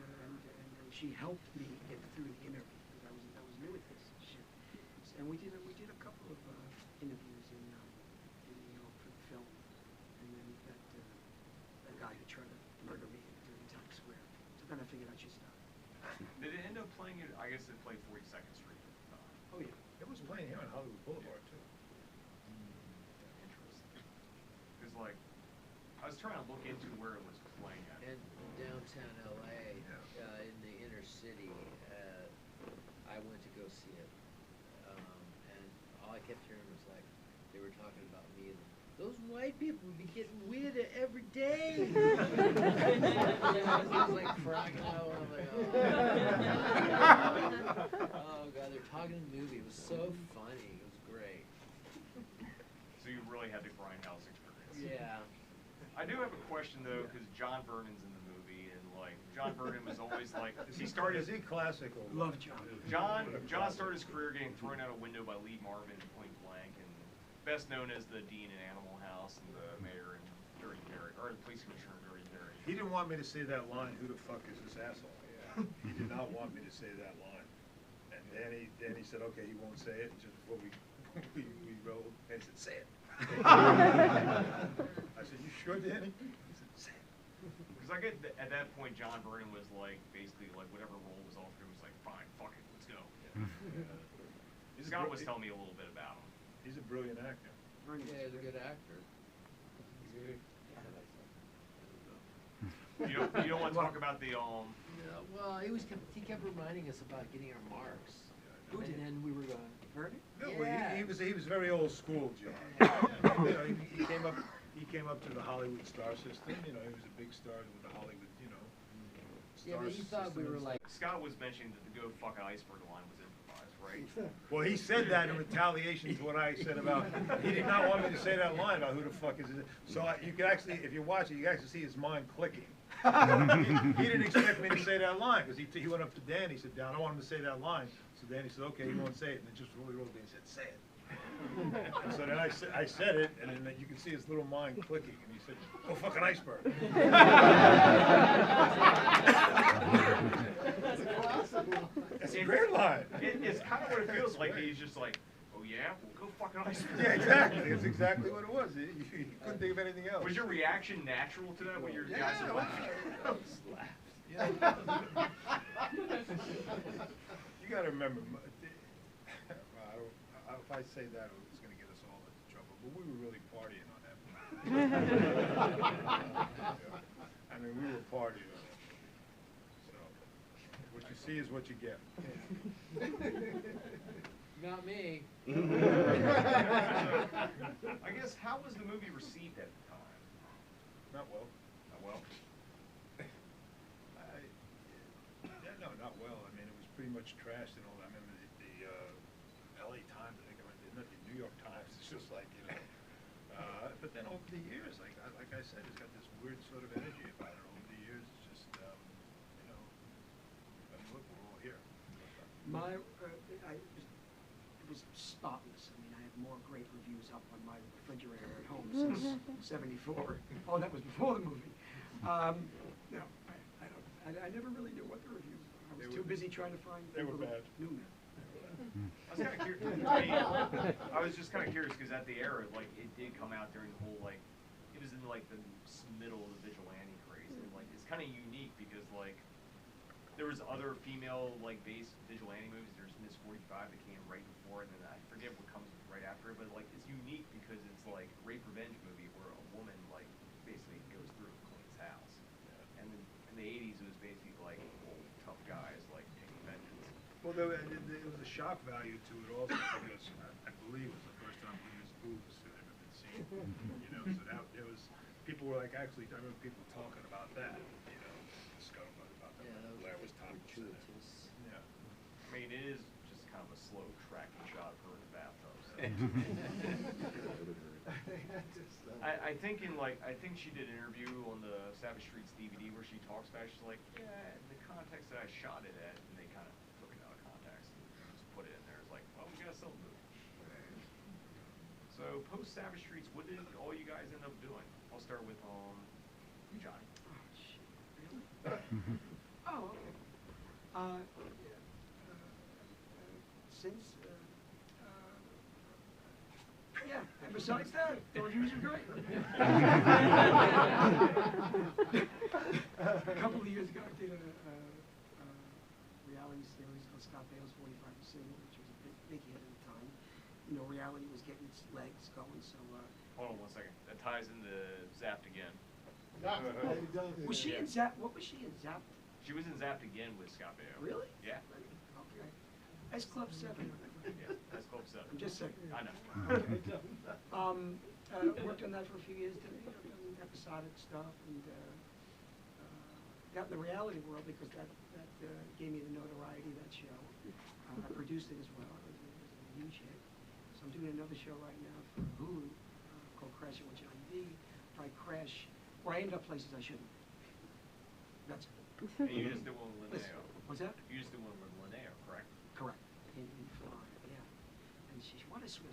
she helped me get through the interview because I was new at this shit. And we did a couple of interviews in New York for the film, and then that guy who tried to murder me in Times Square. So then I figured I should stop. Did it end up playing it? I guess it played 42nd Street at the time. Oh yeah. It was playing here on Hollywood Boulevard too. Interesting. Because like, I was trying to look into where it was playing at. And downtown LA, in the inner city, I went to go see it. And all I kept hearing was like, they were talking about me and those white people would be getting weirder every day. I was like crying out. I'm like, oh God, they're talking in the movie. It was so funny. It was great. So you really had the grindhouse experience. Yeah. I do have a question though, because John Vernon's in the movie, and like John Vernon was always like, he started. Is he classical? Love John. John started his career getting thrown out a window by Lee Marvin in Point Blank, and best known as the dean in Animal House and the mayor in Dirty Harry, or the police commissioner in Dirty Harry. He didn't want me to say that line, "Who the fuck is this asshole?" He did not want me to say that line. And then he said, "Okay, he won't say it." Just before we rolled, and he said, "Say it." I said, "You sure, Danny?" He said, "Say it." Because I get at that point, John Vernon was like basically like whatever role was offered him was like, fine, fuck it, let's go. Scott was telling me a little bit about him. He's a brilliant actor. Yeah, he's a good actor. You don't want to talk about the Yeah, well, he kept reminding us about getting our marks. Who did? And then we were going, Vernon? No, Yeah. he was very old school, John. He came up to the Hollywood star system. He was a big star with the Hollywood, yeah, star but he thought we system were and like, Scott was mentioning that the "Go Fuck an Iceberg" line was improvised, right? Well, he said that in retaliation to what I said about, he did not want me to say that line about who the fuck is it. So you can actually, if you watch it, you can actually see his mind clicking. He didn't expect me to say that line, because he went up to Dan, he said, Dan, I don't want him to say that line. So Danny said, okay, he won't say it, and then just rolled it over, and he said, say it. And so then I said it, and then you can see his little mind clicking, and he said, go fucking iceberg. That's a great line. It's kind of what it feels like. He's just like, oh yeah, well go fucking iceberg. Yeah, exactly. That's exactly what it was. He couldn't think of anything else. Was your reaction natural to that when your guys Yeah, are well, laughing? I was laughing. You gotta remember, if I say that, it's gonna get us all into trouble, but we were really partying on that movie. I mean, we were partying on it. So, what you see is what you get. Not me. I guess, how was the movie received at the time? Not well. Not well? No, not well. I mean, it was pretty much trashed and all that. I remember the LA Times, I think, not the New York Times, it's just like, you know. But then over the years, like I said, it's got this weird sort of energy about it. Over the years, it's just, you know, I mean, look, we're all here. It was spotless. I mean, I have more great reviews up on my refrigerator at home since '74. Oh, that was before the movie. No, I never really knew what the reviews were. I was too busy trying to find They were people bad. who knew me. I was kind of curious. I was just kind of curious because at the era, like, it did come out during the whole, like, it was in like the middle of the vigilante craze, and like it's kind of unique because like there was other female like based vigilante movies. There's Miss 45 that came right before, and then I forget what comes right after it, but like it's unique because it's like a rape revenge movie where a woman like basically goes through and cleans house, and then in the 80s it was basically like old tough guys like taking vengeance. Well, there was a shock value to it also because I believe it was the first time women's boobs had ever been seen. You know, so that it was people were like actually I remember people talking about that. You know, the scuttlebutt about that. Yeah, that was Blair was topless in it. gratuitous. Yeah. I mean, it is just kind of a slow tracking shot of her in the bathtub. So. I think I think she did an interview on the Savage Streets DVD where she talks about it. She's like, yeah, in the context that I shot it at, and they kind of took it out of context and just put it in there. It's like, well, we gotta sell the movie. So post Savage Streets, what did all you guys end up doing? I'll start with you, Johnny. Oh, shit, really? Oh, okay. Since, yeah, and besides that, the reviews are great. A couple of years ago, I did a reality series called Scott Bale's 45%, which was a big hit at the time. You know, reality was getting its legs going, so, Hold on one second. That ties into Zapped Again. was she in Zapped? What was she in Zapped? She was in Zapped Again with Scott Baio. Really? Yeah. Okay. That's Club 7. Yeah, that's Club 7. I'm just saying. I know. Worked on that for a few years, did episodic stuff, and got in the reality world because that gave me the notoriety of that show. I produced it as well. It was a huge hit. So I'm doing another show right now for Hulu called Crashing with Johnny D. Where I crash, where I end up places I shouldn't. That's it. And you just did one with Linneo. What's that? You just did one with Linneo, correct? Correct. In Florida, yeah. And she got like 6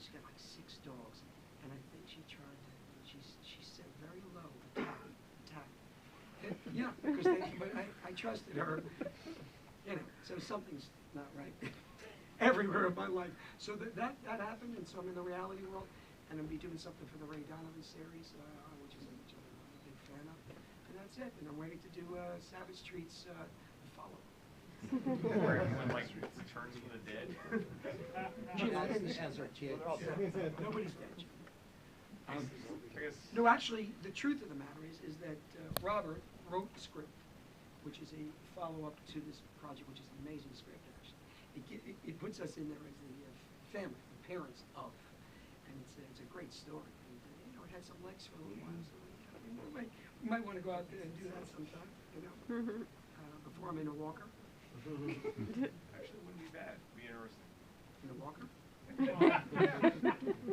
dogs, and I think she tried to. She said very low, attack. Yeah, because but I trusted her. You know, so something's not right everywhere in my life. So that happened, and so I'm in the reality world, and I'm be doing something for the Ray Donovan series, which I'm a big fan of. And that's it. And I'm waiting to do Savage Streets follow. Where everyone like turns from the dead. As our kids. Nobody's dead. Jim. I guess. No, actually, the truth of the matter is that Robert wrote the script, which is a follow-up to this project, which is an amazing script, actually. It puts us in there as the family, the parents of, and it's a great story. And, you know, it had some legs for a little while, so we might want to go out there and do that sometime, you know, before I'm in a walker. Actually, wouldn't be bad. Be interesting. In a walker? You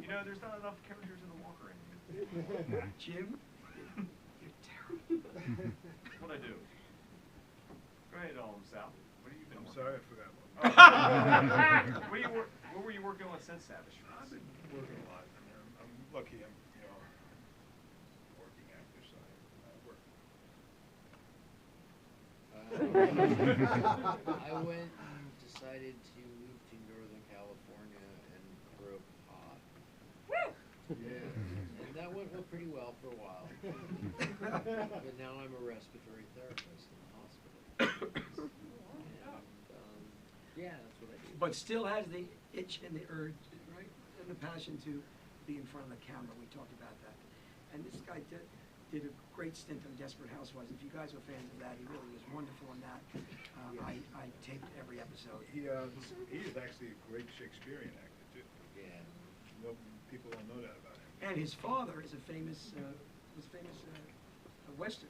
know, there's not enough characters in the Walker anymore. Jim, you're terrible. What'd I do? Go ahead, Sal. What have you been I'm working sorry, I on? forgot one. What were you working on since Savage? I've been working a lot. I mean, I'm lucky. I'm, working actor, so I work. I went and decided to move to Northern California and grow pot. Yeah, and that went pretty well for a while. But now I'm a respiratory therapist in the hospital. And, yeah, that's what I do. But still has the itch and the urge, right, and the passion to be in front of the camera. We talked about that. And this guy did a great stint on Desperate Housewives. If you guys were fans of that, he really was wonderful in that. I taped every episode. He is actually a great Shakespearean actor too. Yeah. No, people don't know that about him. And his father is a famous, Western.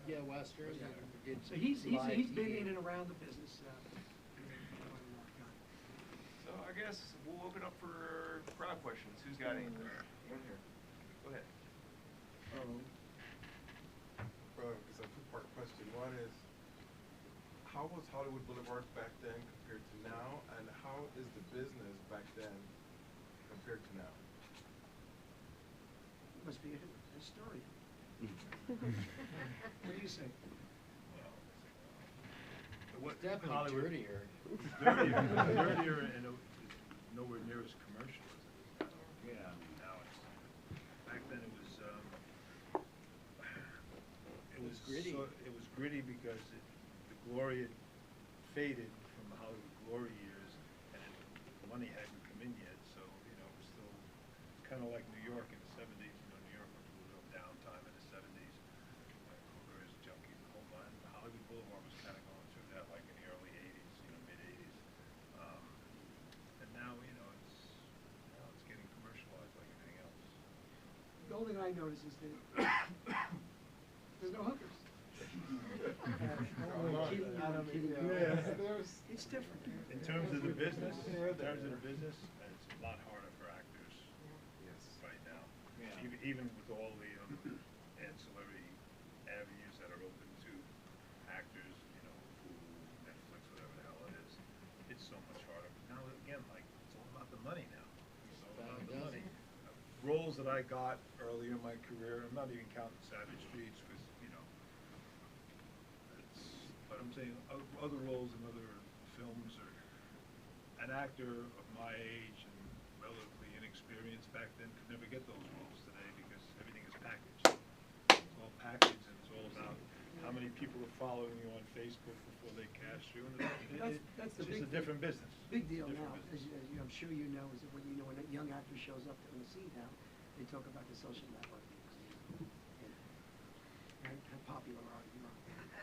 Yeah, Western. Yeah. and did So he's live been TV. in and around the business. So I guess we'll open up for crowd questions. Who's got anything? One here. Go ahead. It's a two-part question. One is, how was Hollywood Boulevard back then compared to now, and how is the business back then compared to now? Must be a historian. What do you say? What Definitely Hollywood- dirtier. dirtier and nowhere near as commercial as it is now. Yeah. Now it's, back then it was gritty. It was gritty because the glory had faded from the Hollywood glory years, and money hadn't come in yet. So it was still kind of like New York in the '70s. New York went through a real downtime in the '70s. Hookers, junkies, the whole line. Hollywood Boulevard was kind of going through that like in the early '80s, mid '80s. And now it's getting commercialized like anything else. The only thing I notice is that there's no hookers. I'm kidding. It's different. In terms of the business, it's a lot harder for actors right now. Yeah. Even with all the ancillary avenues that are open to actors, Hulu, Netflix, whatever the hell it is, it's so much harder. But now again, it's all about the money now. It's all about the money. Roles that I got earlier in my career, I'm not even counting Savage Streets, because but I'm saying other roles in other films, or an actor of my age and relatively inexperienced back then could never get those roles today because everything is packaged. It's all packaged, and it's all about how many people are following you on Facebook before they cast you. And That's the it's just big a different business. Big deal Different now, business. as I'm sure you know, is that when when a young actor shows up on the scene now, they talk about the social network. And how popular are you?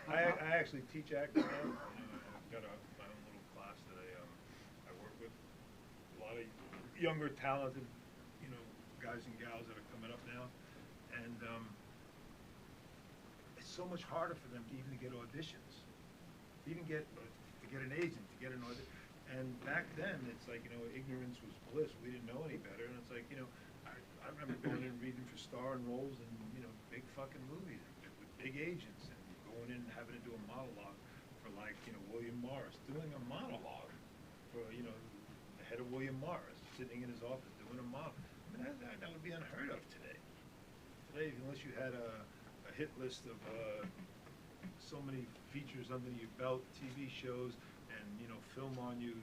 I actually teach acting now. I've got my own little class that I work with a lot of younger, talented, guys and gals that are coming up now, and it's so much harder for them to even get auditions, to get an agent, to get an audition. And back then, it's like ignorance was bliss. We didn't know any better, and it's like I remember going in and reading for starring roles in big fucking movies with big agents. Going in and having to do a monologue for William Morris, doing a monologue for the head of William Morris, sitting in his office doing a monologue. I mean, that would be unheard of today. Today, unless you had a hit list of so many features under your belt, TV shows, and film on you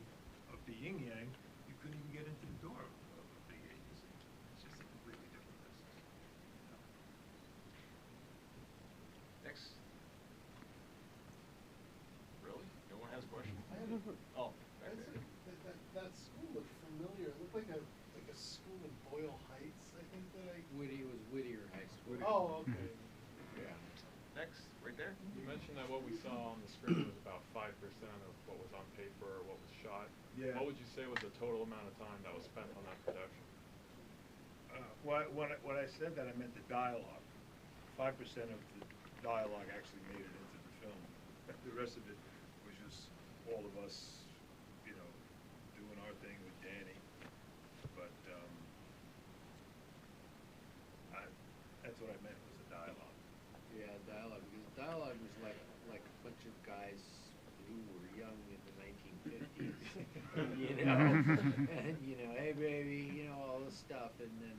of the yin yang, you couldn't even get into the door of a big agency. It's just a completely different business. Next. Really? No one has a question? Oh, back there. That school looked familiar. It looked like a school in Boyle Heights, I think that I. Whittier High School. Oh, okay. Yeah. Next, right there. You mentioned that what we saw on the screen was about 5% of what was on paper or what was shot. Yeah. What would you say was the total amount of time that was spent on that production? When I said that, I meant the dialogue. 5% of the dialogue actually made it into the film. The rest of it was just all of us, doing our thing with Danny. But that's what I meant, was the dialogue. Yeah, you know, and you know, hey baby, you know, all this stuff, and then,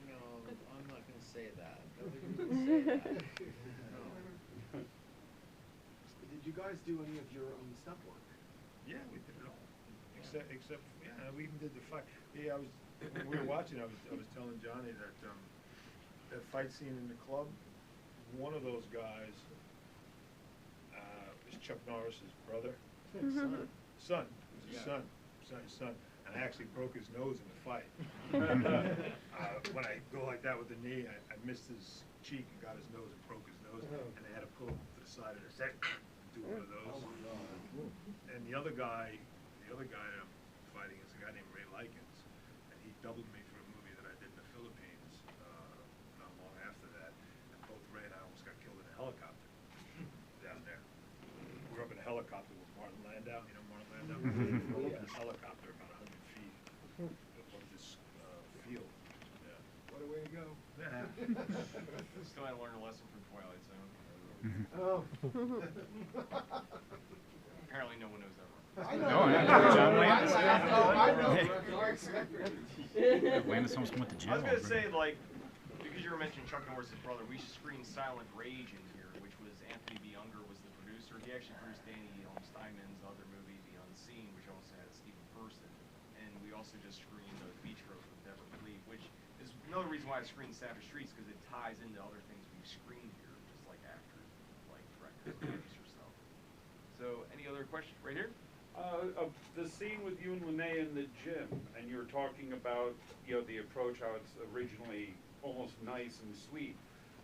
you know, I'm not gonna say that. Nobody's gonna say that. No. Did you guys do any of your own stunt work? Yeah, we did it all. Except, yeah, we even did the fight. Yeah, when we were watching, I was telling Johnny that, that fight scene in the club, one of those guys, was Chuck Norris's brother. Son. It was his son. And I actually broke his nose in the fight. When I go like that with the knee, I missed his cheek and got his nose and broke his nose. And they had to pull him to the side of the set, do one of those. And the other guy that I'm fighting is a guy named Ray Likens. And he doubled me for a movie that I did in the Philippines not long after that. And both Ray and I almost got killed in a helicopter down there. We were up in a helicopter with Martin Landau. You know Martin Landau? We were up in this helicopter about 100 feet above this field. Yeah. What a way to go. Yeah. Still had to learn a lesson from Twilight Zone. Oh. Apparently no one knows that one. I know. Oh, yeah. John Landis. I know. Landis almost went to jail. I was gonna say, like, because you were mentioning Chuck Norris's brother, we screened Silent Rage in here, which was Anthony B. Unger was the producer. He actually produced Danny Steinman's other movie, The Unseen, which also had Stephen Person. And we also just screened The Beach Road with Deborah Lee, which is another reason why I screened Savage Streets, because it ties into other things we've screened here, just like actors, like directors, producer stuff. So, any other questions right here? The scene with you and Linnea in the gym, and you were talking about, you know, the approach, how it's originally almost nice and sweet.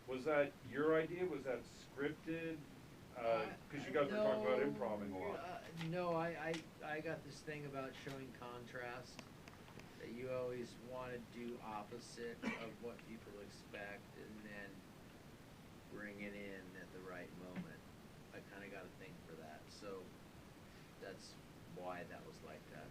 Was that your idea? Was that scripted? Because you guys were talking about improvising a lot. No, I got this thing about showing contrast, that you always want to do opposite of what people expect, and then bring it in at the right moment. I kind of got a thing for that, so that's why that was like that.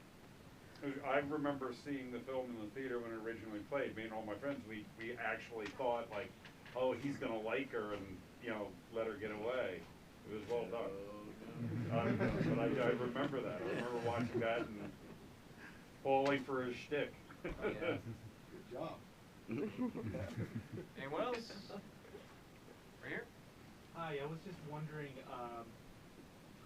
I remember seeing the film in the theater when it originally played. Me and all my friends, we actually thought, like, oh, he's gonna like her and, you know, let her get away. It was well done. But I remember that. I remember watching that and falling for his shtick. Good job. Anyone else? Right here? Hi, I was just wondering,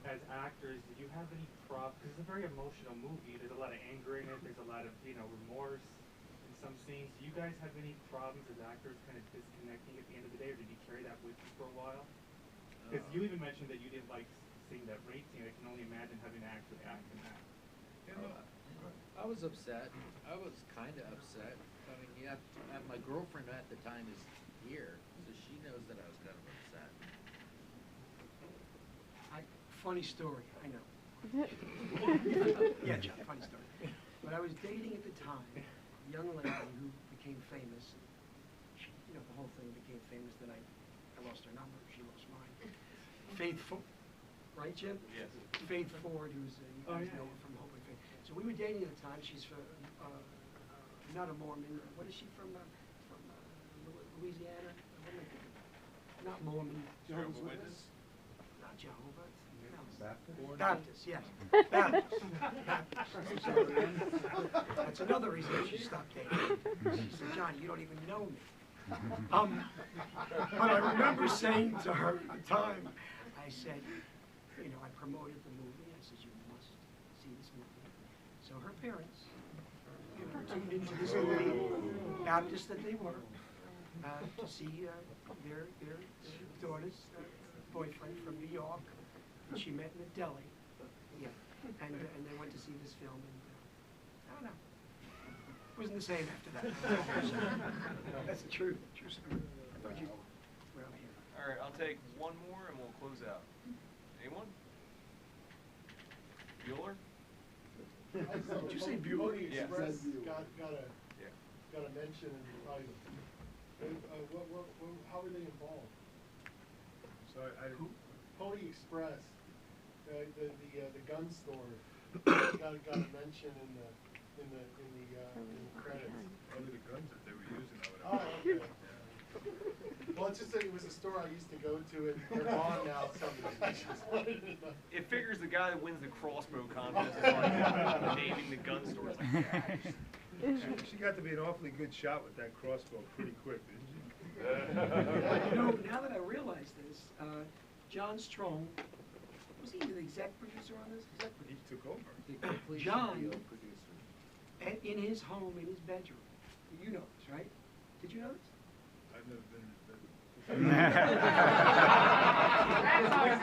as actors, did you have any props? Because it's a very emotional movie. There's a lot of anger in it. There's a lot of, you know, remorse in some scenes. Do you guys have any problems as actors kind of disconnecting at the end of the day, or did you carry that with you for a while? Because you even mentioned that you didn't like seeing that rape scene. I can only imagine having to actually act in that. I was upset. I was kind of upset. I mean, you have to, my girlfriend at the time is here, so she knows that I was kind of upset. Funny story, I know. Yeah, John, funny story. But I was dating at the time a young lady who became famous. She, you know, the whole thing became famous. Then I lost her number. She lost mine. Faith Ford, right, Jim? Yes. Faith Ford, who's you guys know her from Hope and Faith. So we were dating at the time. She's not a Mormon. What is she from? Louisiana? What am I thinking about? Not Mormon. Jehovah's Witness? Not Jehovah. Baptist? Baptist, yes. Baptist. That's another reason she stopped dating. She said, John, you don't even know me. But I remember saying to her at the time, I said, you know, I promoted the movie. I said, you must see this movie. So her parents tuned into this movie, Baptist that they were, to see their daughter's boyfriend from New York. She met in a deli, yeah, and they went to see this film, and I don't know, it wasn't the same after that. That's the truth, true story. I thought you were out here. All right, I'll take one more and we'll close out. Anyone? Bueller? Did you say Bueller? Pony Yes. Express got a mention in the title. How are they involved? So Who? Pony Express, the gun store, got a mention in the credits. Probably the guns that they were using, I would Oh, imagine. okay. Well, let's just say it was a store I used to go to, and they're gone now. It figures the guy that wins the crossbow contest is like naming the gun store. It's like, She got to be an awfully good shot with that crossbow pretty quick, didn't she? You know, now that I realize this, John Strong, was he the exec producer on this? Exec He producer. took over. The completion John, video producer. and in his home, in his bedroom. You know this, right? Did you know this? I've never been in his bedroom.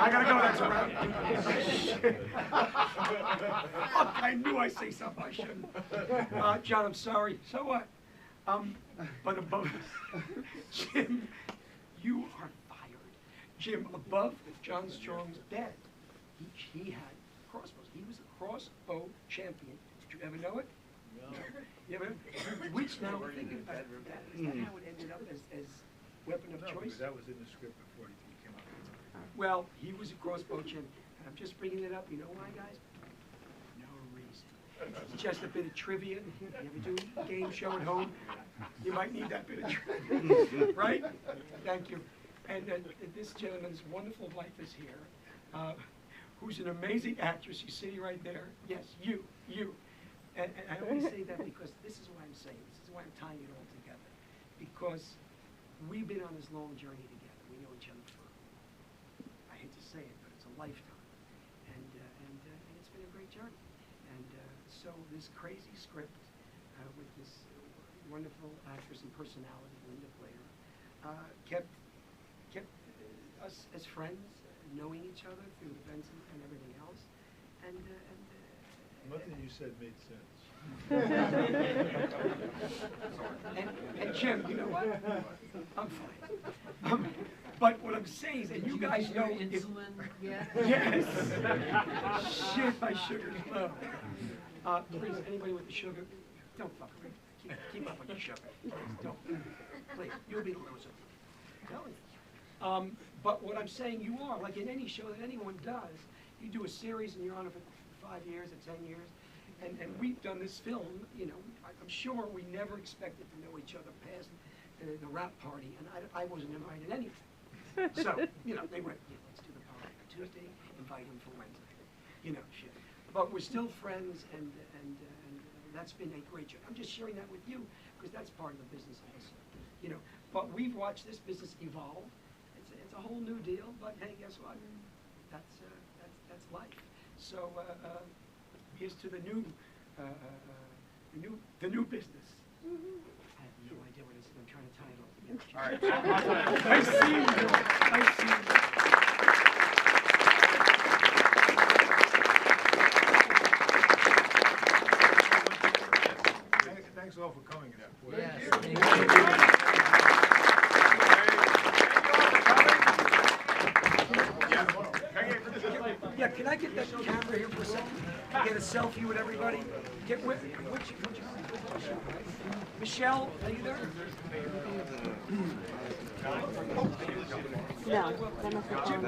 I gotta go, that's a wrap. Fuck, I knew I'd say something I shouldn't. John, I'm sorry. So what? But above, Jim, you are fired. Jim, above John Strong's bed, he had crossbows. He was a crossbow champion. Did you ever know it? No. You ever? Which now, thinking about that, is that how it ended up as weapon of No, choice? because that was in the script before he came out. Well, he was a crossbow champion. And I'm just bringing it up. You know why, guys? No reason. It's just a bit of trivia. You ever do a game show at home? You might need that bit of trivia, right? Thank you. And this gentleman's wonderful wife is here, who's an amazing actress. She's sitting right there. Yes, you. And I only say that because this is why I'm saying, this is why I'm tying it all together. Because we've been on this long journey together. We know each other for, I hate to say it, but it's a lifetime. And it's been a great journey. And so this crazy script with this wonderful actress and personality, Linda Blair, kept us as friends, knowing each other through events and everything else. Nothing you said made sense. And Jim, you know what? I'm fine. But what I'm saying is that you guys know insulin yet? Yes. Shit, my sugar's low. Please, anybody with the sugar, don't fuck with me. Keep up with your sugar. Please, don't. Please, you'll be the loser. I'm telling you. But what I'm saying, you are, like in any show that anyone does, you do a series and you're on it for 5 years or 10 years, and we've done this film, you know, I'm sure we never expected to know each other past the rap party, and I wasn't invited anyway. So, you know, they went, yeah, let's do the party on Tuesday, invite him for Wednesday, you know, shit. But we're still friends, and that's been a great journey. I'm just sharing that with you, because that's part of the business also, you know. But we've watched this business evolve. It's a whole new deal, but hey, guess what? That's life. So here's to the new business. I have no idea what it is. I'm trying to tie it all together. all right. I see you. I see you. Thanks all for coming. Yes. Yeah, can I get that camera here for a second? Get a selfie with everybody? Get with Michelle, are you there? No, that must have